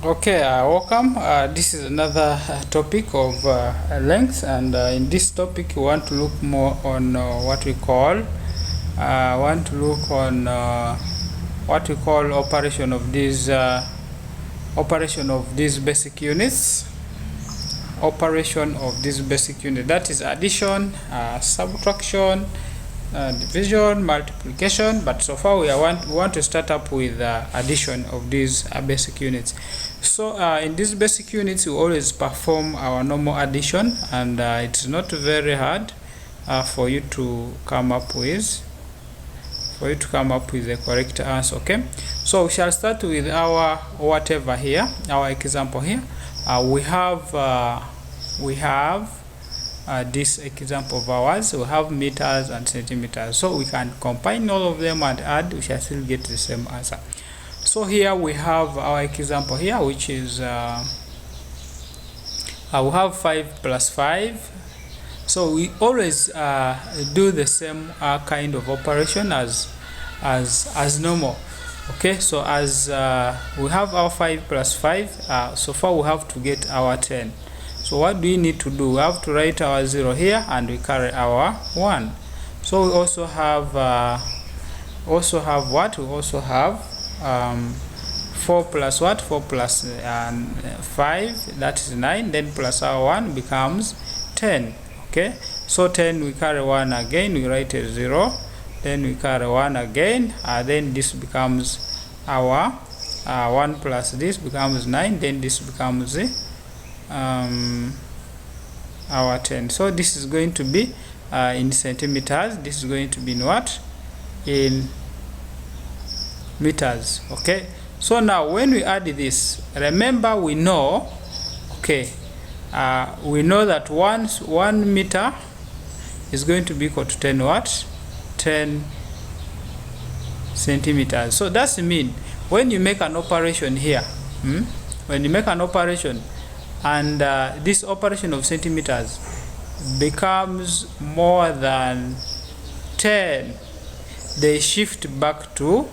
Okay, welcome. This is another topic of length, and in this topic we want to look more on what we call operation of these basic units. Operation of this basic unit, that is addition, subtraction, division, multiplication, but so far we want to start up with addition of these basic units. So in these basic units we always perform our normal addition, and it's not very hard for you to come up with the correct answer. Okay, so we shall start with our whatever here, our example here. We have this example of ours. We have meters and centimeters, so we can combine all of them and add. We shall still get the same answer. So here we have our example here, which is we have 5 plus 5. So we always do the same kind of operation as normal. Okay, so as we have our 5 plus 5, so far we have to get our 10. So what do we need to do? We have to write our 0 here, and we carry our 1. So we also have what? We also have 4 plus what? 4 plus 5, that is 9. Then plus our 1 becomes 10. Okay, so 10 we carry 1 again, we write a 0. Then we carry 1 again, then this becomes our 1 plus this becomes 9. Then this becomes our 10. So this is going to be in centimeters. This is going to be in what? In meters. Okay, so now when we add this, remember we know, okay, we know that 1 meter is going to be equal to 10 what? 10 centimeters. So that's mean when you make an operation here, when you make an operation and this operation of centimeters becomes more than 10, they shift back to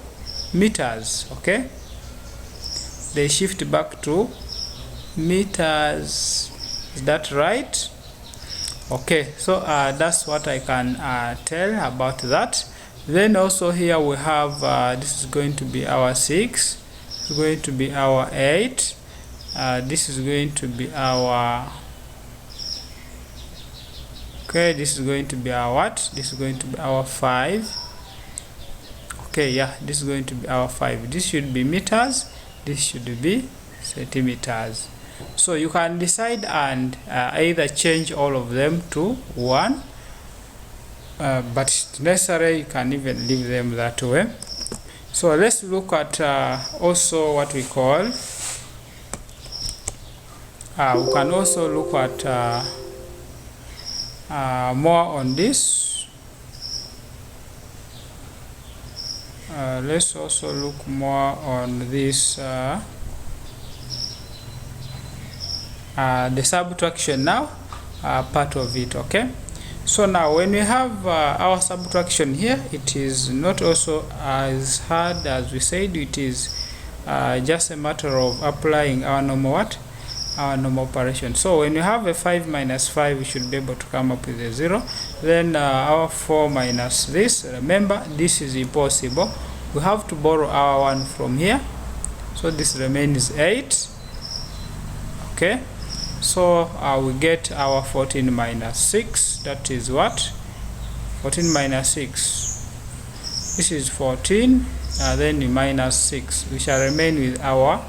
meters. Okay, they shift back to meters. Is that right? Okay, so that's what I can tell about that. Then also here we have this is going to be our 6, this is going to be our 8, this is going to be our, okay, this is going to be our what? This is going to be our 5. Okay, yeah, this is going to be our 5. This should be meters, this should be centimeters. So you can decide and either change all of them to 1, but necessarily you can even leave them that way. So let's look at also what we call, we can also look at more on this. Let's also look more on this the subtraction now, part of it. Okay, so now when we have our subtraction here, it is not also as hard as we said. It is just a matter of applying our normal what? Our normal operation. So when you have a 5 minus 5, we should be able to come up with a 0. Then our 4 minus this, remember this is impossible, we have to borrow our 1 from here, so this remains 8. Okay, so we get our 14 minus 6, that is what? 14 minus 6, this is 14, then we minus 6, we shall remain with our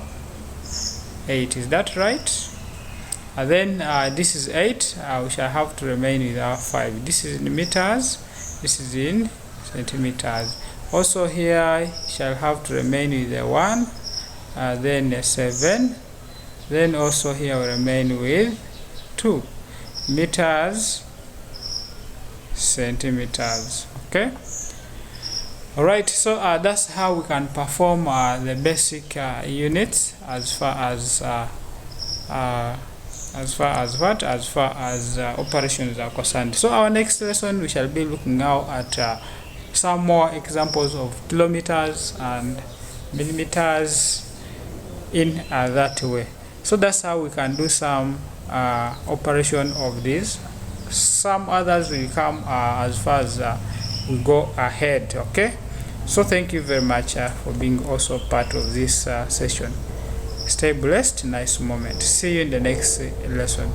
8. Is that right? Then this is 8, we shall have to remain with our 5. This is in meters, this is in centimeters. Also here shall have to remain with a 1, then a 7. Then also here we remain with 2 meters, centimeters. Okay, all right, so that's how we can perform the basic units as far as operations are concerned. So our next lesson we shall be looking now at some more examples of kilometers and millimeters in that way. So that's how we can do some operation of this. Some others will come as far as we go ahead. Okay, so thank you very much for being also part of this session. Stay blessed. Nice moment. See you in the next lesson.